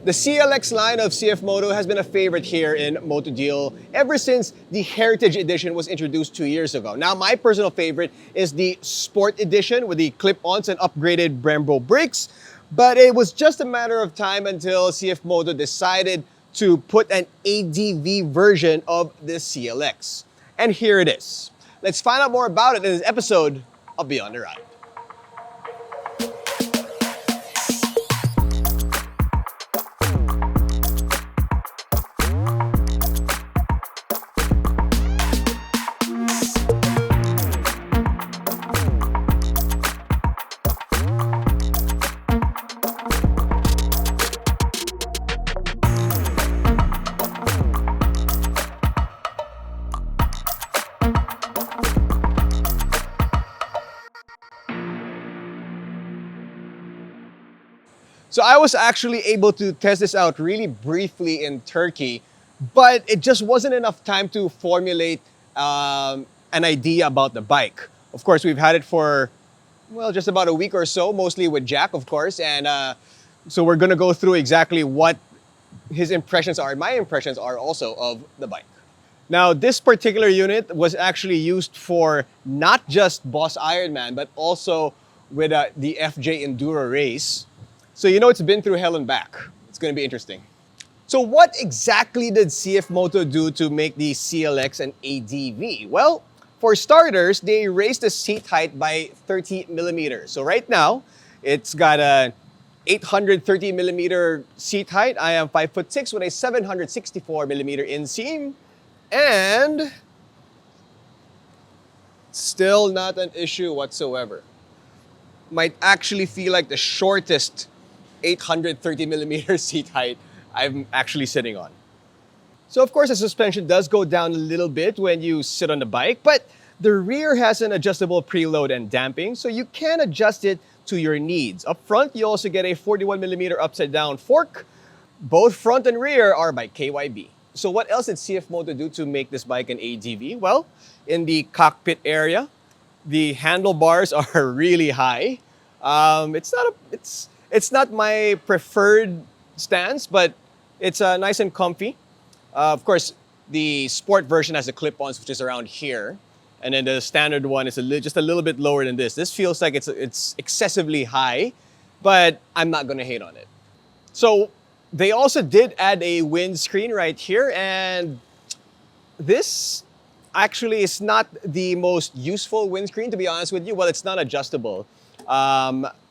The CLX line of CFMOTO has been a favorite here in MotoDeal ever since the Heritage Edition was introduced 2 years ago. Now, my personal favorite is the Sport Edition with the clip-ons and upgraded Brembo brakes, but it was just a matter of time until CFMOTO decided to put an ADV version of the CLX. And here it is. Let's find out more about it in this episode of Beyond the Ride. So I was actually able to test this out really briefly in Turkey, but it just wasn't enough time to formulate an idea about the bike. Of course, we've had it for, well, just about a week or so, mostly with Jack, of course. And so we're gonna go through exactly what his impressions are, and my impressions are also of the bike. Now, this particular unit was actually used for not just Boss Ironman, but also with the FJ Enduro race. So you know it's been through hell and back. It's going to be interesting. So what exactly did CFMOTO do to make the CLX an ADV? Well, for starters, they raised the seat height by 30 millimeters. So right now, it's got a 830 millimeter seat height. I am 5'6" with a 764 millimeter inseam. And still not an issue whatsoever. Might actually feel like the shortest 830 millimeter seat height I'm actually sitting on. So of course the suspension does go down a little bit when you sit on the bike, but the rear has an adjustable preload and damping, so you can adjust it to your needs. Up front, you also get a 41 millimeter upside down fork. Both front and rear are by KYB. So what else did CFMOTO do to make this bike an ADV? Well, in the cockpit area, the handlebars are really high. It's not my preferred stance, but it's nice and comfy. Of course, the sport version has the clip-ons, which is around here, and then the standard one is just a little bit lower than this. This feels like it's excessively high, but I'm not gonna hate on it. So they also did add a windscreen right here, and this actually is not the most useful windscreen, to be honest with you. Well, it's not adjustable.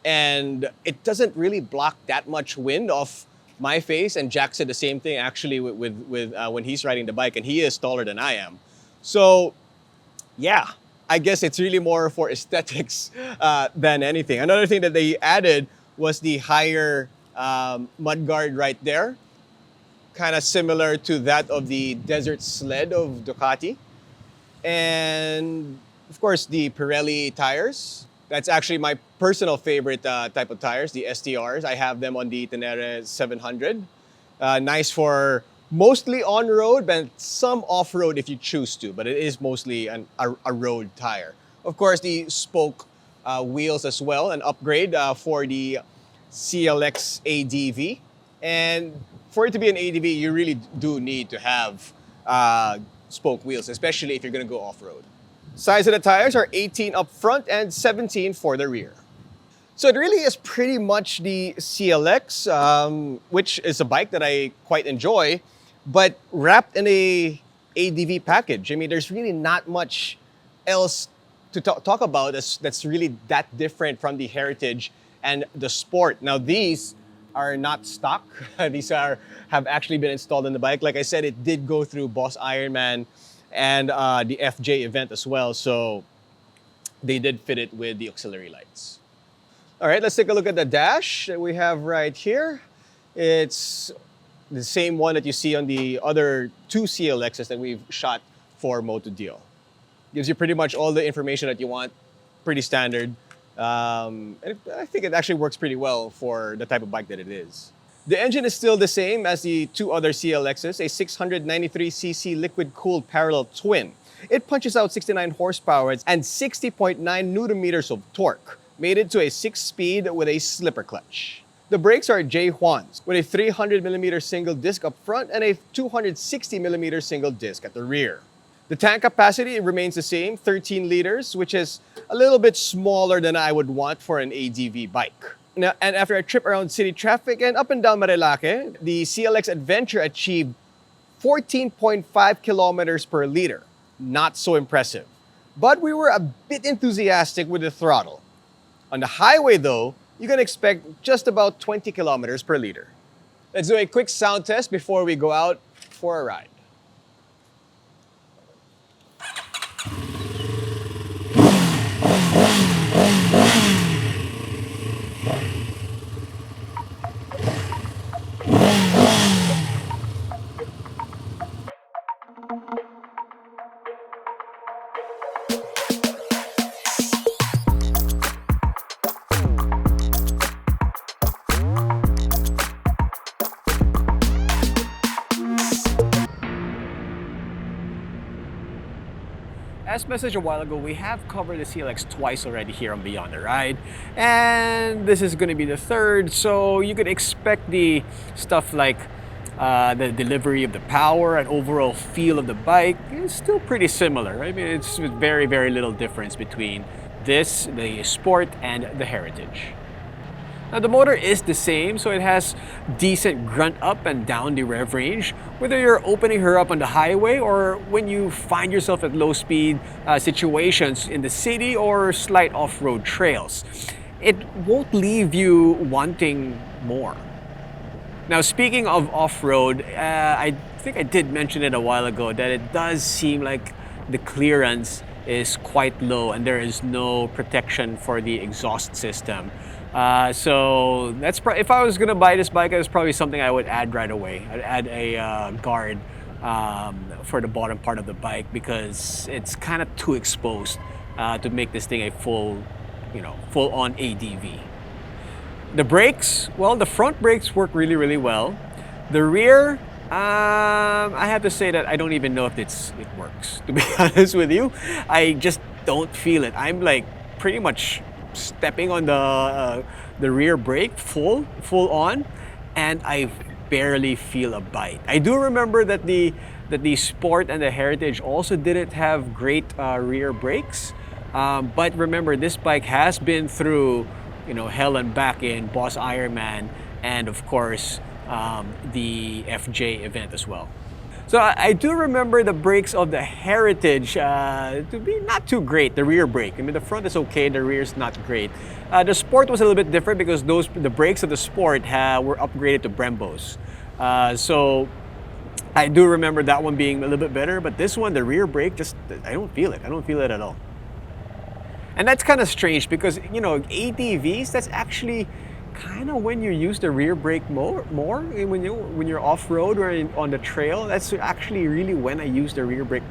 And it doesn't really block that much wind off my face. And Jack said the same thing actually with when he's riding the bike, and he is taller than I am. So yeah, I guess it's really more for aesthetics than anything. Another thing that they added was the higher mudguard right there, kind of similar to that of the Desert Sled of Ducati. And of course the Pirelli tires. That's actually my personal favorite type of tires, the STRs. I have them on the Tenere 700. Nice for mostly on-road, but some off-road if you choose to, but it is mostly a road tire. Of course, the spoke wheels as well, an upgrade for the CLX ADV. And for it to be an ADV, you really do need to have spoke wheels, especially if you're gonna go off-road. Size of the tires are 18 up front and 17 for the rear. So it really is pretty much the CLX, which is a bike that I quite enjoy, but wrapped in a ADV package. I mean, there's really not much else to talk about that's really that different from the Heritage and the Sport. Now these are not stock. These have actually been installed in the bike. Like I said, it did go through Boss Ironman and the FJ event as well, so they did fit it with the auxiliary lights. All right, let's take a look at the dash that we have right here. It's the same one that you see on the other two CLXs that we've shot for MotoDeal. Gives you pretty much all the information that you want, pretty standard. And I think it actually works pretty well for the type of bike that it is. The engine is still the same as the two other CLXs, a 693cc liquid-cooled parallel twin. It punches out 69 horsepower and 60.9 Nm of torque, made it to a 6-speed with a slipper clutch. The brakes are J Juan's with a 300mm single disc up front and a 260mm single disc at the rear. The tank capacity remains the same, 13 liters, which is a little bit smaller than I would want for an ADV bike. Now, and after a trip around city traffic and up and down Marilake, the CLX Adventure achieved 14.5 kilometers per liter. Not so impressive. But we were a bit enthusiastic with the throttle. On the highway though, you can expect just about 20 kilometers per liter. Let's do a quick sound test before we go out for a ride. As mentioned a while ago, we have covered the CLX twice already here on Beyond the Ride, and this is going to be the third, so you could expect the stuff like the delivery of the power and overall feel of the bike is still pretty similar. I mean, it's very, very little difference between this, the Sport, and the Heritage. Now the motor is the same, so it has decent grunt up and down the rev range, whether you're opening her up on the highway or when you find yourself at low speed situations in the city or slight off-road trails. It won't leave you wanting more. Now speaking of off-road, I think I did mention it a while ago that it does seem like the clearance is quite low and there is no protection for the exhaust system. So that's if I was gonna buy this bike, it's probably something I would add right away. I'd add a guard for the bottom part of the bike because it's kind of too exposed to make this thing a full-on ADV. The brakes, well, the front brakes work really, really well. The rear, I have to say that I don't even know if it works. To be honest with you, I just don't feel it. I'm like pretty much stepping on the rear brake full on, and I barely feel a bite. I do remember that the Sport and the Heritage also didn't have great rear brakes, but remember this bike has been through hell and back in Boss Ironman and of course the FJ event as well. So I do remember the brakes of the Heritage to be not too great, the rear brake. I mean, the front is okay, the rear is not great. The Sport was a little bit different because the brakes of the Sport were upgraded to Brembos. So I do remember that one being a little bit better, but this one, the rear brake, I don't feel it. I don't feel it at all. And that's kind of strange because, ADVs, that's actually kind of when you use the rear brake more when you're off-road or on the trail. That's actually really when I use the rear brake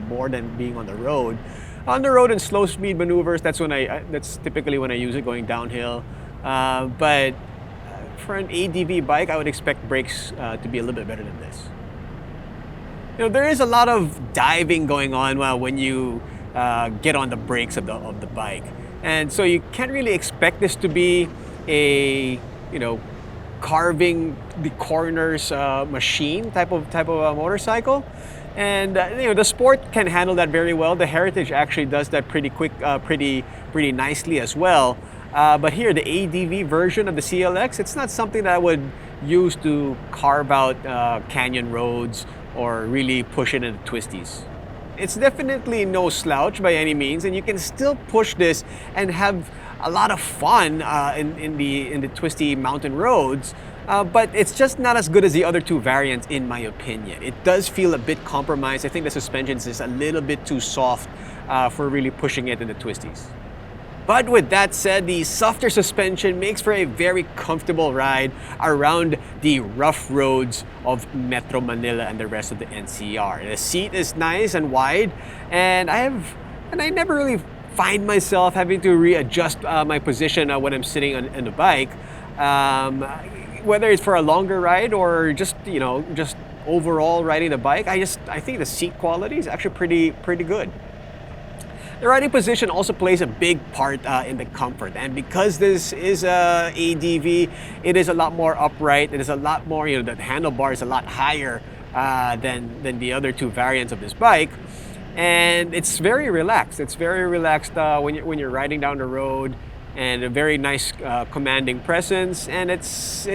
more than being on the road. On the road and slow speed maneuvers, that's typically when I use it going downhill. But for an ADV bike, I would expect brakes to be a little bit better than this. There is a lot of diving going on when you get on the brakes of the bike, and so you can't really expect this to be a carving the corners machine type of motorcycle. And the Sport can handle that very well. The Heritage actually does that pretty nicely as well. But here, the ADV version of the CLX, it's not something that I would use to carve out canyon roads or really push it into twisties. It's definitely no slouch by any means, and you can still push this and have a lot of fun in the twisty mountain roads, but it's just not as good as the other two variants in my opinion. It does feel a bit compromised. I think the suspension is a little bit too soft for really pushing it in the twisties. But with that said, the softer suspension makes for a very comfortable ride around the rough roads of Metro Manila and the rest of the NCR. The seat is nice and wide, and I never really find myself having to readjust my position when I'm sitting on the bike, whether it's for a longer ride or just overall riding the bike. I think the seat quality is actually pretty good. The riding position also plays a big part in the comfort, and because this is a ADV, it is a lot more upright. It is a lot more, the handlebar is a lot higher than the other two variants of this bike, and it's very relaxed. It's very relaxed when you're riding down the road, and a very nice commanding presence, and it's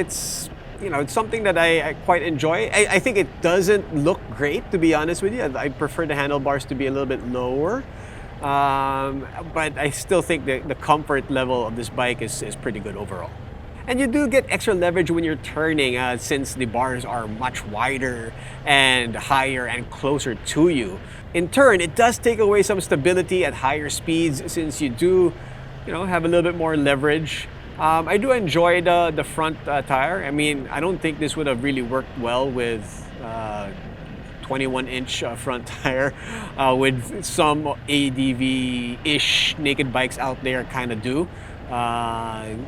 something that I quite enjoy. I think it doesn't look great, to be honest with you. I prefer the handlebars to be a little bit lower. But I still think the comfort level of this bike is pretty good overall. And you do get extra leverage when you're turning since the bars are much wider and higher and closer to you. In turn, it does take away some stability at higher speeds since you do have a little bit more leverage. I do enjoy the front tire. I mean, I don't think this would have really worked well with 21-inch front tire, with some ADV-ish naked bikes out there kind of do.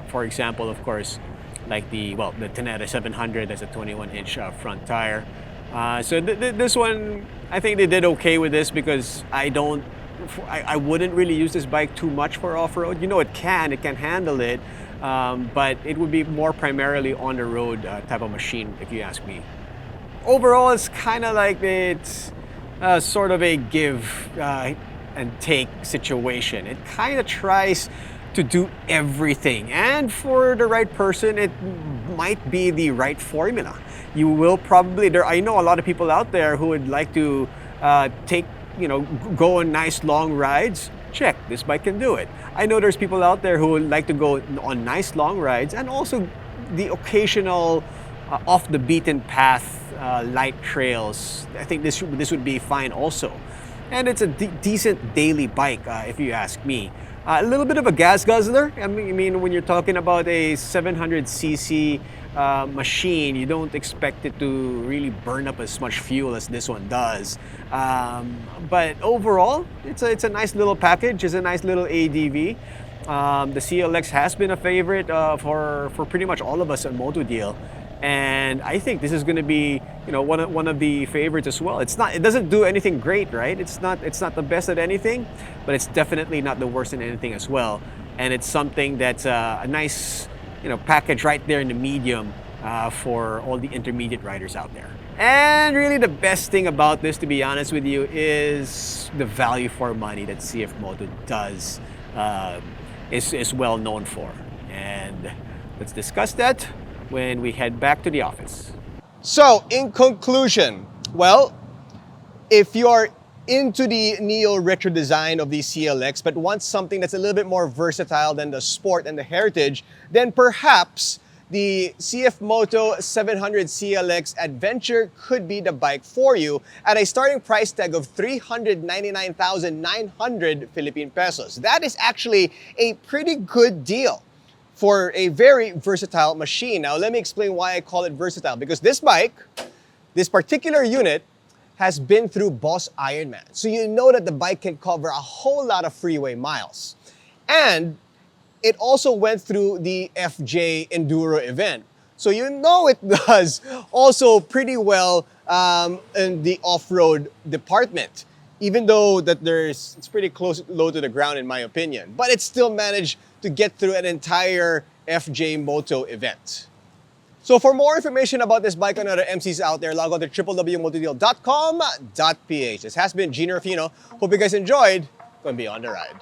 For example, of course, like the Tenere 700 has a 21-inch front tire. So this one, I think they did okay with this because I wouldn't really use this bike too much for off-road. It can handle it, but it would be more primarily on the road type of machine, if you ask me. Overall, it's kind of like it's sort of a give and take situation. It kind of tries to do everything, and for the right person, it might be the right formula. You will probably I know a lot of people out there who would like to go on nice long rides. Check, this bike can do it. I know there's people out there who would like to go on nice long rides and also the occasional off the beaten path light trails. I think this would be fine also. And it's a decent daily bike, if you ask me. A little bit of a gas guzzler. I mean, when you're talking about a 700cc machine, you don't expect it to really burn up as much fuel as this one does. But overall, it's a nice little package. It's a nice little ADV. The CL-X has been a favorite for pretty much all of us at MotoDeal. And I think this is going to be, one of the favorites as well. It doesn't do anything great, right? It's not the best at anything, but it's definitely not the worst in anything as well. And it's something that's a nice, package right there in the medium for all the intermediate riders out there. And really the best thing about this, to be honest with you, is the value for money that CFMOTO does, is well known for. And let's discuss that when we head back to the office. So, in conclusion, well, if you are into the neo-retro design of the CL-X but want something that's a little bit more versatile than the sport and the heritage, then perhaps the CFMOTO 700CL-X Adventure could be the bike for you at a starting price tag of 399,900 Philippine pesos. That is actually a pretty good deal for a very versatile machine. Now, let me explain why I call it versatile. Because this bike, this particular unit, has been through Boss Ironman. So you know that the bike can cover a whole lot of freeway miles. And it also went through the FJ Enduro event. So you know it does also pretty well in the off-road department. Even though that it's pretty low to the ground in my opinion. But it still managed to get through an entire FJ Moto event. So for more information about this bike and other MCs out there, log on to www.motodeal.com.ph. This has been Jinno Rufino. Hope you guys enjoyed. Gonna be on the ride.